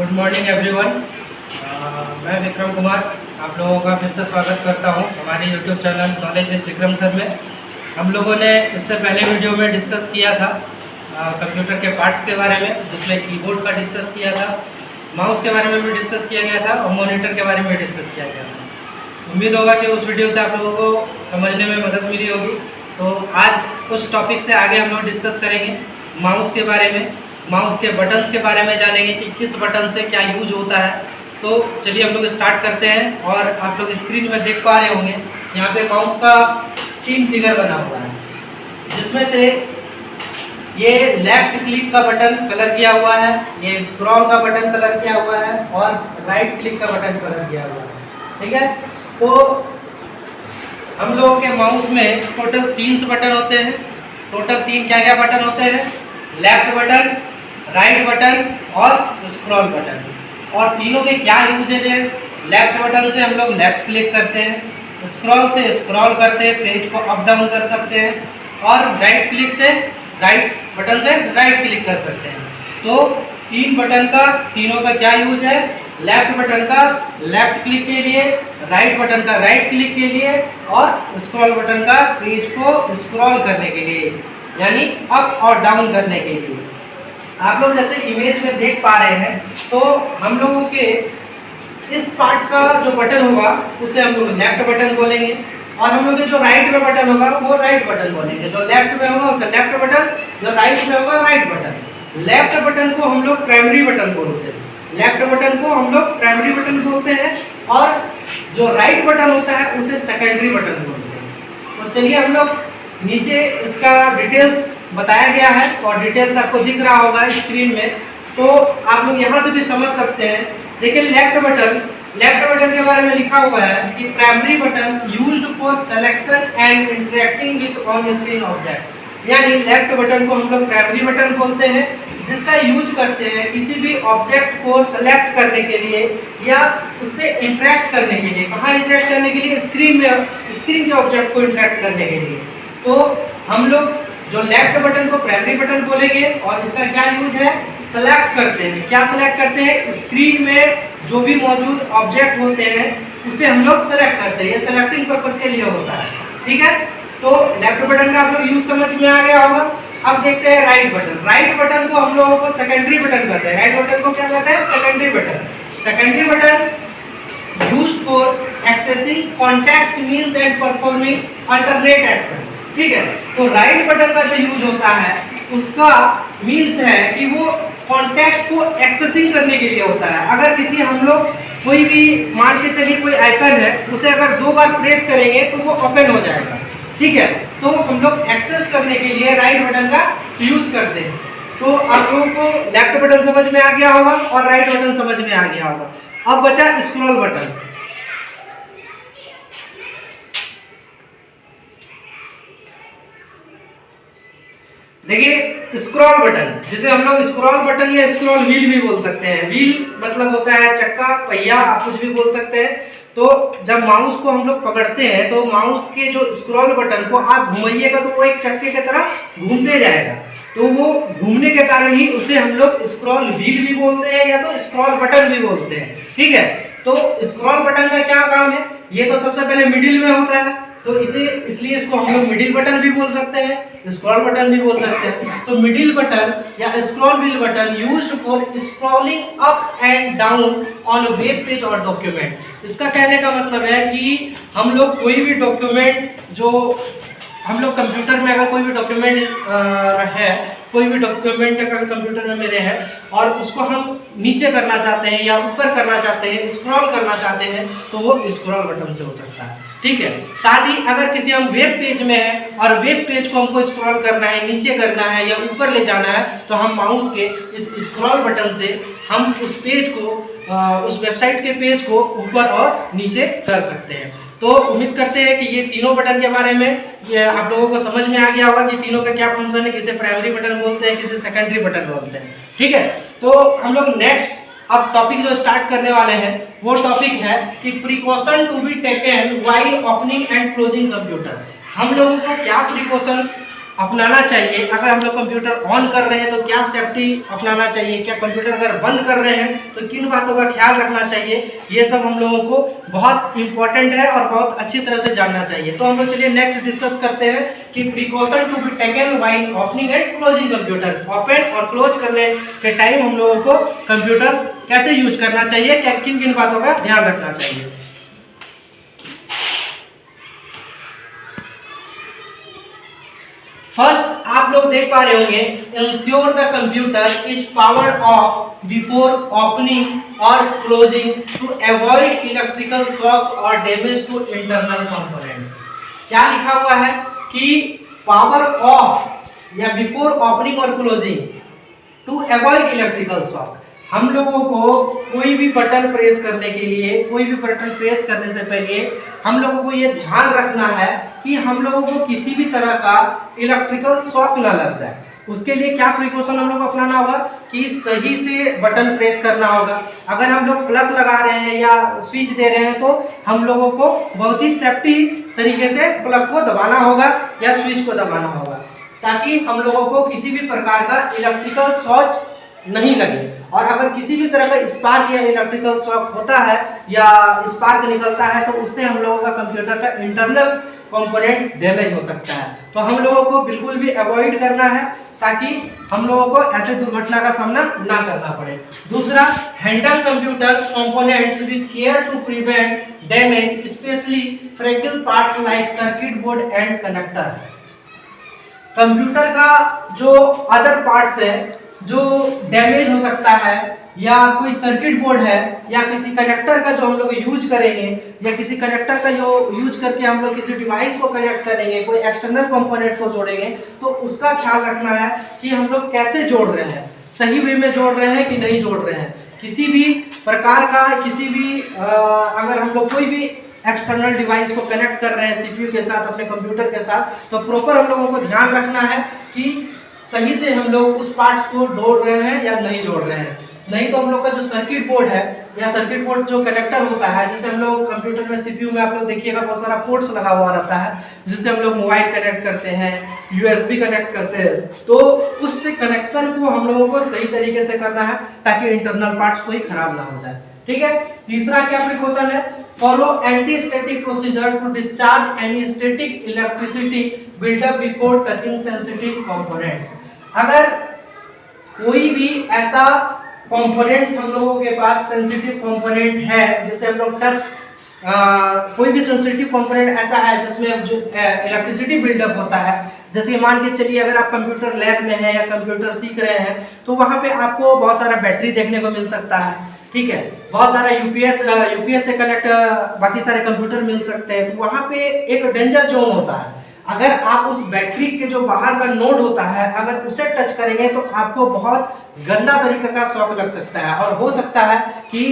Good morning everyone. मैं विक्रम कुमार आप लोगों का फिर से स्वागत करता हूं हमारे YouTube channel knowledge with Vikram sir में। हम लोगों ने इससे पहले वीडियो में डिस्कस किया था कंप्यूटर के पार्ट्स के बारे में, जिसमें कीबोर्ड का डिस्कस किया था, माउस के बारे में भी डिस्कस किया गया था और मॉनिटर के बारे में भी डिस्कस किया गया था। उम्मीद होगा कि उस वीडियो से आप लोगों को समझने में मदद मिली होगी। तो आज उस टॉपिक से आगे हम लोग डिस्कस करेंगे माउस के बारे में, माउस के बटन्स के बारे में जानेंगे कि किस बटन से क्या यूज होता है। तो चलिए हम लोग स्टार्ट करते हैं। और आप लोग स्क्रीन में देख पा रहे होंगे यहाँ पे माउस का 3 फिगर बना हुआ है, जिसमें से ये लेफ्ट क्लिक का बटन कलर किया हुआ है, ये स्क्रॉल का बटन कलर किया हुआ है और राइट क्लिक का बटन कलर किया हुआ है। ठीक है, तो हम लोगों के माउस में टोटल 3 बटन होते हैं। टोटल 3 क्या क्या बटन होते हैं? लेफ्ट बटन, राइट बटन और स्क्रॉल बटन। और तीनों के क्या यूजेज है? लेफ्ट बटन से हम लोग लेफ्ट क्लिक करते हैं, स्क्रॉल से स्क्रॉल करते हैं, पेज को अप डाउन कर सकते हैं, और राइट क्लिक से राइट बटन से राइट क्लिक कर सकते हैं। तो 3 बटन का तीनों का क्या यूज है? लेफ्ट बटन का लेफ्ट क्लिक के लिए, राइट बटन का राइट क्लिक के लिए और स्क्रॉल बटन का पेज को स्क्रॉल करने के लिए, यानी अप और डाउन करने के लिए। आप लोग जैसे इमेज में देख पा रहे हैं, तो हम लोगों के इस पार्ट का जो बटन होगा उसे हम लोग लेफ्ट बटन बोलेंगे, और हम लोग के जो राइट में बटन होगा वो राइट बटन बोलेंगे। जो लेफ्ट में होगा उसे लेफ्ट बटन, जो राइट में होगा राइट बटन। लेफ्ट बटन को हम लोग प्राइमरी बटन बोलते हैं, लेफ्ट बटन को हम लोग प्राइमरी बटन बोलते हैं, और जो राइट बटन होता है उसे सेकेंडरी बटन बोलते हैं। तो चलिए हम लोग नीचे इसका डिटेल्स बताया गया है और डिटेल्स आपको दिख रहा होगा स्क्रीन में, तो आप लोग यहाँ से भी समझ सकते हैं। देखिए लेफ्ट बटन के बारे में लिखा हुआ है कि primary button used for selection and interacting with on screen object, यानी लेफ्ट बटन को हम लोग प्राइमरी बटन बोलते हैं, जिसका यूज करते हैं किसी भी ऑब्जेक्ट को सेलेक्ट करने के लिए या उससे इंटरेक्ट करने के लिए। कहाँ इंटरेक्ट करने के लिए? स्क्रीन के ऑब्जेक्ट को इंटरेक्ट करने के लिए। तो हम लोग जो लेफ्ट बटन को प्राइमरी बटन बोलेंगे, और इसका क्या यूज है? सेलेक्ट करते हैं। क्या सेलेक्ट करते हैं? स्क्रीन में जो भी मौजूद ऑब्जेक्ट होते हैं उसे हम लोग सेलेक्ट करते हैं, ये सेलेक्टिंग पर्पस के लिए होता है। ठीक है, तो लेफ्ट बटन का आप लोग यूज समझ में आ गया होगा। अब देखते हैं राइट बटन। राइट बटन को हम लोगों को सेकेंडरी बटन कहते हैं। राइट बटन को क्या कहते हैं? Secondary button. Secondary button used for accessing context means and performing alternate action. ठीक है, तो राइट बटन का जो यूज होता है उसका मीन्स है कि वो कॉन्टेक्स्ट को एक्सेसिंग करने के लिए होता है। अगर किसी हम लोग कोई भी मान के चलिए कोई आइकन है, उसे अगर 2 बार प्रेस करेंगे तो वो ओपन हो जाएगा। ठीक है, तो हम लोग एक्सेस करने के लिए राइट बटन का यूज करते हैं। तो आप लोगों को लेफ्ट बटन समझ में आ गया होगा और राइट बटन समझ में आ गया होगा। अब बचा स्क्रॉल बटन। देखिए स्क्रॉल बटन, जिसे हम लोग स्क्रॉल बटन या स्क्रॉल व्हील भी बोल सकते हैं। व्हील मतलब होता है चक्का, पहिया, आप कुछ भी बोल सकते हैं। तो जब माउस को हम लोग पकड़ते हैं तो माउस के जो स्क्रॉल बटन को आप घुमाइएगा तो वो एक चक्के की तरह घूमते जाएगा, तो वो घूमने के कारण ही उसे हम लोग स्क्रॉल व्हील भी बोलते हैं या तो स्क्रॉल बटन भी बोलते हैं। ठीक है, तो स्क्रॉल बटन का क्या काम है? ये तो सबसे पहले मिडिल में होता है, तो इसलिए इसको हम लोग मिडिल बटन भी बोल सकते हैं, स्क्रॉल बटन भी बोल सकते हैं। तो मिडिल बटन या scroll wheel button used for scrolling up and down on web page और डॉक्यूमेंट। इसका कहने का मतलब है कि हम लोग कोई भी डॉक्यूमेंट, जो हम लोग कंप्यूटर में अगर कोई भी डॉक्यूमेंट है, कोई भी डॉक्यूमेंट अगर कंप्यूटर में मेरे है और उसको हम नीचे करना चाहते हैं या ऊपर करना चाहते हैं, स्क्रॉल करना चाहते हैं, तो वो स्क्रॉल बटन से हो सकता है। ठीक है, साथ ही अगर किसी हम वेब पेज में है और वेब पेज को हमको स्क्रॉल करना है, नीचे करना है या ऊपर ले जाना है, तो हम माउस के इस स्क्रॉल बटन से हम उस पेज को, उस वेबसाइट के पेज को ऊपर और नीचे कर सकते हैं। तो उम्मीद करते हैं कि ये तीनों बटन के बारे में आप लोगों को समझ में आ गया होगा कि तीनों का क्या फंक्शन है, किसे प्राइमरी बटन बोलते हैं, किसे सेकेंडरी बटन बोलते हैं। ठीक है, तो हम लोग नेक्स्ट अब टॉपिक जो स्टार्ट करने वाले हैं वो टॉपिक है कि precaution to be taken while opening and closing computer. हम लोगों को क्या प्रिकॉशन अपनाना चाहिए। अगर हम लोग कंप्यूटर ऑन कर रहे हैं तो क्या सेफ्टी अपनाना चाहिए, क्या कंप्यूटर अगर बंद कर रहे हैं तो किन बातों का ख्याल रखना चाहिए, ये सब हम लोगों को बहुत इंपॉर्टेंट है और बहुत अच्छी तरह से जानना चाहिए। तो हम लोग चलिए नेक्स्ट डिस्कस करते हैं कि precaution to be taken while opening and closing computer. Open और क्लोज करने के टाइम हम लोगों को कंप्यूटर कैसे यूज करना चाहिए, क्या किन किन बातों का ध्यान रखना चाहिए। फर्स्ट आप लोग देख पा रहे होंगे, ensure the computer is powered off before opening और closing to avoid electrical shocks और डैमेज टू इंटरनल कंपोनेंट्स। क्या लिखा हुआ है कि पावर ऑफ या बिफोर ओपनिंग और closing to avoid electrical shock. हम लोगों को कोई भी बटन प्रेस करने के लिए, कोई भी बटन प्रेस करने से पहले हम लोगों को ये ध्यान रखना है कि हम लोगों को किसी भी तरह का इलेक्ट्रिकल शॉक ना लग जाए। उसके लिए क्या प्रिकॉशन हम लोग को अपनाना होगा कि सही से बटन प्रेस करना होगा। अगर हम लोग प्लग लगा रहे हैं या स्विच दे रहे हैं तो हम लोगों को बहुत ही सेफ्टी तरीके से प्लग को दबाना होगा या स्विच को दबाना होगा, ताकि हम लोगों को किसी भी प्रकार का इलेक्ट्रिकल शॉक नहीं लगे। और अगर किसी भी तरह का स्पार्क या इलेक्ट्रिकल शॉक होता है या स्पार्क निकलता है तो उससे हम लोगों का कंप्यूटर का इंटरनल कंपोनेंट डैमेज हो सकता है। तो हम लोगों को बिल्कुल भी अवॉइड करना है ताकि हम लोगों को ऐसे दुर्घटना का सामना ना करना पड़े। दूसरा, handle computer components with care to prevent damage specially fragile parts like circuit board and connectors. Computer का जो अदर पार्ट्स है जो डैमेज हो सकता है, या कोई सर्किट बोर्ड है या किसी कनेक्टर का जो हम लोग यूज करेंगे या किसी कनेक्टर का जो यूज करके हम लोग किसी डिवाइस को कनेक्ट करेंगे, कोई एक्सटर्नल कंपोनेंट को जोड़ेंगे, तो उसका ख्याल रखना है कि हम लोग कैसे जोड़ रहे हैं, सही वे में जोड़ रहे हैं कि नहीं जोड़ रहे हैं। किसी भी प्रकार का किसी भी अगर हम लोग कोई भी एक्सटर्नल डिवाइस को कनेक्ट कर रहे हैं सीपीयू के साथ, अपने कंप्यूटर के साथ, तो प्रॉपर हम लोगों को ध्यान रखना है कि सही से हम लोग उस पार्ट्स को जोड़ रहे हैं या नहीं जोड़ रहे हैं। नहीं तो हम लोग का जो सर्किट बोर्ड है या सर्किट बोर्ड जो कनेक्टर होता है, जैसे हम लोग कंप्यूटर में सीपीयू में आप लोग देखिएगा बहुत सारा पोर्ट्स लगा हुआ रहता है, जिससे हम लोग मोबाइल कनेक्ट करते हैं, यूएसबी कनेक्ट करते हैं, तो उससे कनेक्शन को हम लोगों को सही तरीके से करना है ताकि इंटरनल पार्ट्स कोई खराब ना हो जाए। ठीक है। तीसरा क्या प्रिकॉशन है, follow anti static procedure to discharge any static electricity buildup before touching sensitive components. अगर कोई भी ऐसा कंपोनेंट्स हम लोगों के पास सेंसिटिव कंपोनेंट है जिसे हम लोग टच, कोई भी सेंसिटिव कंपोनेंट ऐसा है जिसमें जो इलेक्ट्रिसिटी बिल्डअप होता है, जैसे मान के चलिए अगर आप कंप्यूटर लैब में हैं या कंप्यूटर सीख रहे हैं तो वहाँ पे आपको बहुत सारा बैटरी देखने को मिल सकता है। ठीक है, बहुत सारा यूपीएस से कनेक्ट बाकी सारे कंप्यूटर मिल सकते हैं, तो वहाँ पे एक डेंजर जोन होता है। अगर आप उस बैटरी के जो बाहर का नोड होता है अगर उसे टच करेंगे तो आपको बहुत गंदा तरीके का शॉक लग सकता है और हो सकता है कि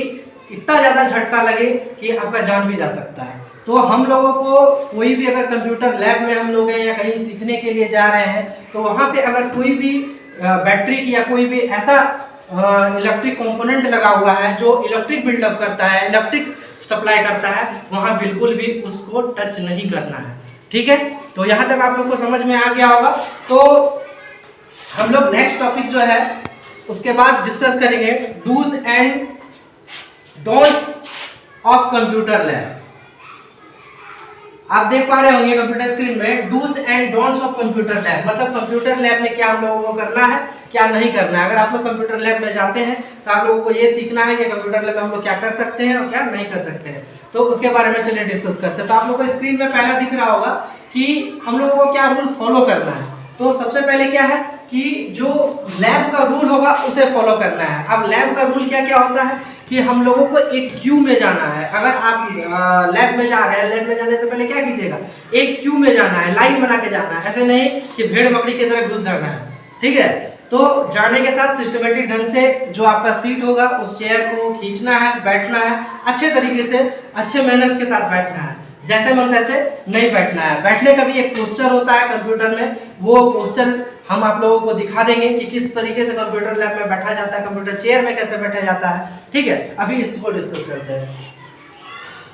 इतना ज़्यादा झटका लगे कि आपका जान भी जा सकता है। तो हम लोगों को कोई भी अगर कंप्यूटर लैब में हम लोग हैं या कहीं सीखने के लिए जा रहे हैं तो वहाँ पे अगर कोई भी बैटरी की या कोई भी ऐसा इलेक्ट्रिक कंपोनेंट लगा हुआ है जो इलेक्ट्रिक बिल्डअप करता है, इलेक्ट्रिक सप्लाई करता है, वहाँ बिल्कुल भी उसको टच नहीं करना है। ठीक है, तो यहाँ तक आप लोग को समझ में आ गया होगा। तो हम लोग नेक्स्ट टॉपिक जो है उसके बाद डिस्कस करेंगे dos and don'ts of computer lab. आप देख पा रहे होंगे कंप्यूटर स्क्रीन में dos and don'ts of computer lab, मतलब कंप्यूटर लैब में क्या हम लोगों को करना है क्या नहीं करना है। अगर आप लोग कंप्यूटर लैब में जाते हैं तो आप लोगों को ये सीखना है कि कंप्यूटर लैब में हम लोग क्या कर सकते हैं और क्या नहीं कर सकते हैं। तो उसके बारे में चलिए डिस्कस करते हैं। तो आप लोगों को स्क्रीन में पहला दिख रहा होगा कि हम लोगों को क्या रूल फॉलो करना है। तो सबसे पहले क्या है कि जो लैब का रूल होगा उसे फॉलो करना है। अब लैब का रूल क्या क्या होता है कि हम लोगों को एक क्यू में जाना है। अगर आप लैब में जा रहे हैं, लैब में जाने से पहले क्या कीजिएगा, एक क्यू में जाना है, लाइन बना के जाना है, ऐसे नहीं कि भेड़ बकरी की तरह घुस जाना है। ठीक है, तो जाने के साथ सिस्टमेटिक ढंग से जो आपका सीट होगा उस चेयर को खींचना है, बैठना है, अच्छे तरीके से अच्छे मैनर्स के साथ बैठना है, जैसे मन तैसे नहीं बैठना है। बैठने का भी एक पोस्चर होता है कंप्यूटर में, वो पोस्चर हम आप लोगों को दिखा देंगे कि किस तरीके से कंप्यूटर लैब में बैठा जाता है, कंप्यूटर चेयर में कैसे बैठा जाता है। ठीक है, अभी इस चीज को डिस्कस करते हैं।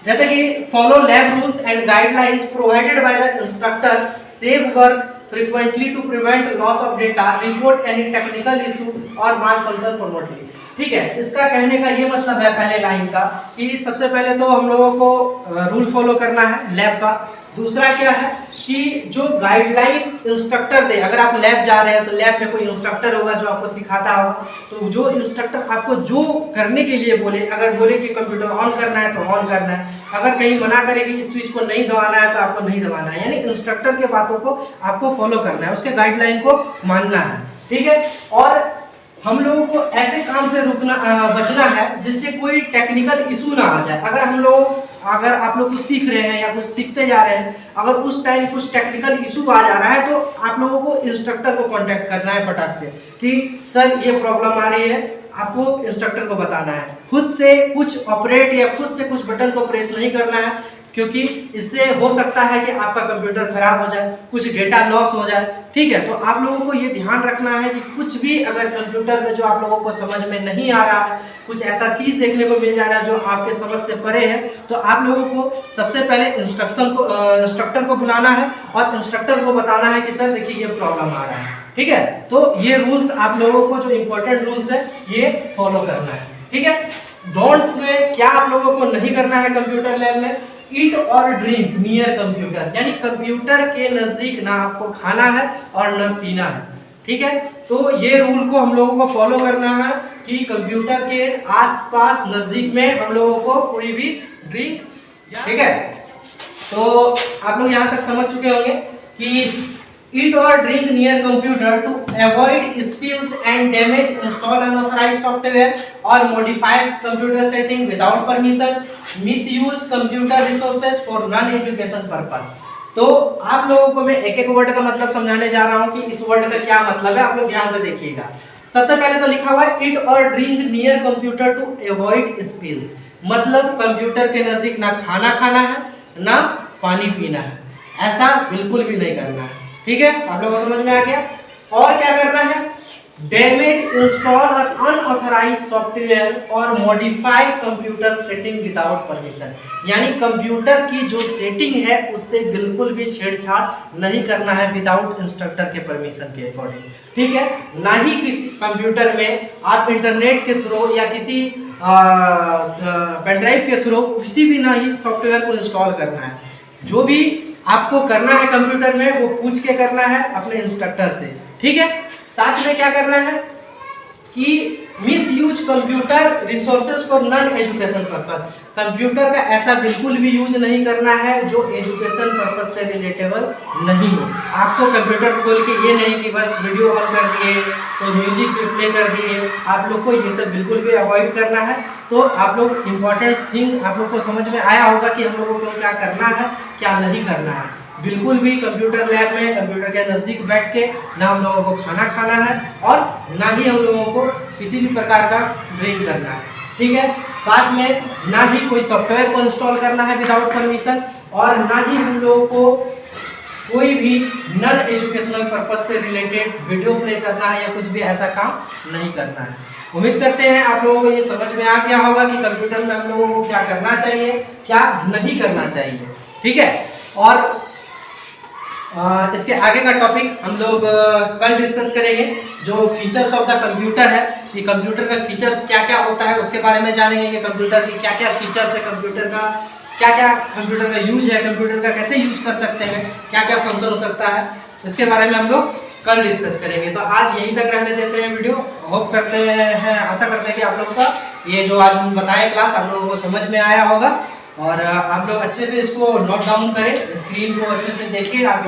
जैसे कि follow lab rules and guidelines provided by the instructor, save work frequently to prevent loss of data, report any technical issue or malfunction promptly। ठीक है, इसका कहने का ये मतलब है पहले लाइन का कि सबसे पहले तो हम लोगों को रूल फॉलो करना है लैब का। दूसरा क्या है कि जो गाइडलाइन इंस्ट्रक्टर दे, अगर आप लैब जा रहे हैं तो लैब में कोई इंस्ट्रक्टर होगा जो आपको सिखाता होगा, तो जो इंस्ट्रक्टर आपको जो करने के लिए बोले, अगर बोले कि कंप्यूटर ऑन करना है तो ऑन करना है, अगर कहीं मना करे कि इस स्विच को नहीं दबाना है तो आपको नहीं दबाना है, यानी इंस्ट्रक्टर के बातों को आपको फॉलो करना है, उसके गाइडलाइन को मानना है। ठीक है, और हम लोगों को ऐसे काम से बचना है जिससे कोई टेक्निकल इशू ना आ जाए। अगर आप लोग कुछ सीख रहे हैं या कुछ सीखते जा रहे हैं, अगर उस टाइम कुछ टेक्निकल इशू आ जा रहा है तो आप लोगों को इंस्ट्रक्टर को कांटेक्ट करना है फटाक से कि सर ये प्रॉब्लम आ रही है, आपको इंस्ट्रक्टर को बताना है। खुद से कुछ ऑपरेट या खुद से कुछ बटन को प्रेस नहीं करना है, क्योंकि इससे हो सकता है कि आपका कंप्यूटर खराब हो जाए, कुछ डेटा लॉस हो जाए। ठीक है, तो आप लोगों को ये ध्यान रखना है कि कुछ भी अगर कंप्यूटर में जो आप लोगों को समझ में नहीं आ रहा है, कुछ ऐसा चीज़ देखने को मिल जा रहा है जो आपके समझ से परे है, तो आप लोगों को सबसे पहले इंस्ट्रक्टर को बुलाना है और इंस्ट्रक्टर को बताना है कि सर देखिए ये प्रॉब्लम आ रहा है। ठीक है, तो ये रूल्स आप लोगों को जो इम्पोर्टेंट रूल्स है ये फॉलो करना है। ठीक है, डोंट्स में क्या आप लोगों को नहीं करना है कंप्यूटर लैब में, ईट और ड्रिंक नियर कंप्यूटर, यानी कंप्यूटर के नजदीक ना आपको खाना है और न पीना है। ठीक है, तो ये रूल को हम लोगों को फॉलो करना है कि कंप्यूटर के आसपास नजदीक में हम लोगों को कोई भी ड्रिंक। ठीक है, तो आप लोग यहाँ तक समझ चुके होंगे कि eat or drink near computer to avoid spills and damage, install unauthorized software or modifies computer setting without permission, misuse computer resources for non-education purpose। तो आप लोगों को मैं एक एक वर्ड का मतलब समझाने जा रहा हूँ कि इस वर्ड का क्या मतलब है, आप लोग ध्यान से देखिएगा। सबसे पहले तो लिखा हुआ है eat or drink near computer to avoid spills, मतलब कंप्यूटर के नजदीक ना खाना खाना है ना पानी पीना है, ऐसा बिल्कुल भी नहीं करना है। ठीक है, आप लोगों को समझ में आ गया। और क्या करना है, डैमेज, इंस्टॉल और अनऑथराइज्ड सॉफ्टवेयर और modify computer setting without permission, यानी कंप्यूटर की जो सेटिंग है उससे बिल्कुल भी छेड़छाड़ नहीं करना है विदाउट इंस्ट्रक्टर के परमिशन के अकॉर्डिंग। ठीक है, ना ही किसी कंप्यूटर में आप इंटरनेट के थ्रू या किसी पेन ड्राइव के थ्रू किसी भी ना ही सॉफ्टवेयर को इंस्टॉल करना है। जो भी आपको करना है कंप्यूटर में वो पूछ के करना है अपने इंस्ट्रक्टर से। ठीक है, साथ में क्या करना है कि miss use computer resources for non education purpose, computer का ऐसा बिल्कुल भी यूज नहीं करना है जो एजुकेशन पर्पस से रिलेटेबल नहीं हो। आपको कंप्यूटर खोल के ये नहीं कि बस वीडियो ऑन कर दिए तो म्यूजिक प्ले कर दिए, आप लोग को ये सब बिल्कुल भी अवॉइड करना है। तो आप लोग इम्पोर्टेंट थिंग आप लोग को समझ में आया होगा कि हम लोगों को क्या करना है क्या नहीं करना है। बिल्कुल भी कंप्यूटर लैब में कंप्यूटर के नज़दीक बैठ के ना हम लोगों को खाना खाना है और ना ही हम लोगों को किसी भी प्रकार का ड्रिंक करना है। ठीक है, साथ में ना ही कोई सॉफ्टवेयर को इंस्टॉल करना है विदाउट परमिशन, और ना ही हम लोगों को कोई भी नॉन एजुकेशनल पर्पस से रिलेटेड वीडियो प्ले करना है या कुछ भी ऐसा काम नहीं करना है। उम्मीद करते हैं आप लोगों को ये समझ में आ गया होगा कि कंप्यूटर में हम लोगों को क्या करना चाहिए क्या नहीं करना चाहिए। ठीक है, और इसके आगे का टॉपिक हम लोग कल डिस्कस करेंगे। जो फीचर्स ऑफ द कंप्यूटर है कि कंप्यूटर का फीचर्स क्या क्या होता है उसके बारे में जानेंगे कि कंप्यूटर की क्या क्या फीचर्स है, कंप्यूटर का क्या क्या कंप्यूटर का यूज है, कंप्यूटर का कैसे यूज कर सकते हैं, क्या क्या फंक्शन हो सकता है, इसके बारे में हम लोग कल डिस्कस करेंगे। तो आज यहीं तक रहने देते हैं वीडियो। होप करते हैं, आशा करते हैं कि आप लोग का ये जो आज हम बताए क्लास आप लोगों को समझ में आया होगा और आप लोग अच्छे से इसको नोट डाउन करें, स्क्रीन को अच्छे से देखिए। आप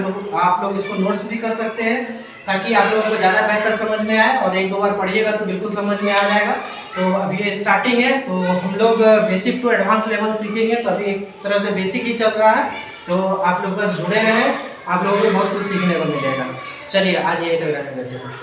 लोग इसको नोट्स भी कर सकते हैं ताकि आप लोगों को ज़्यादा बेहतर समझ में आए, और एक दो बार पढ़िएगा तो बिल्कुल समझ में आ जाएगा। तो अभी ये स्टार्टिंग है तो हम लोग बेसिक टू एडवांस लेवल सीखेंगे, तो अभी एक तरह से बेसिक ही चल रहा है। तो आप लोग बस जुड़े रहें, आप लोगों को बहुत कुछ सीखने को मिलेगा। चलिए आज यही तक रहने देते हैं।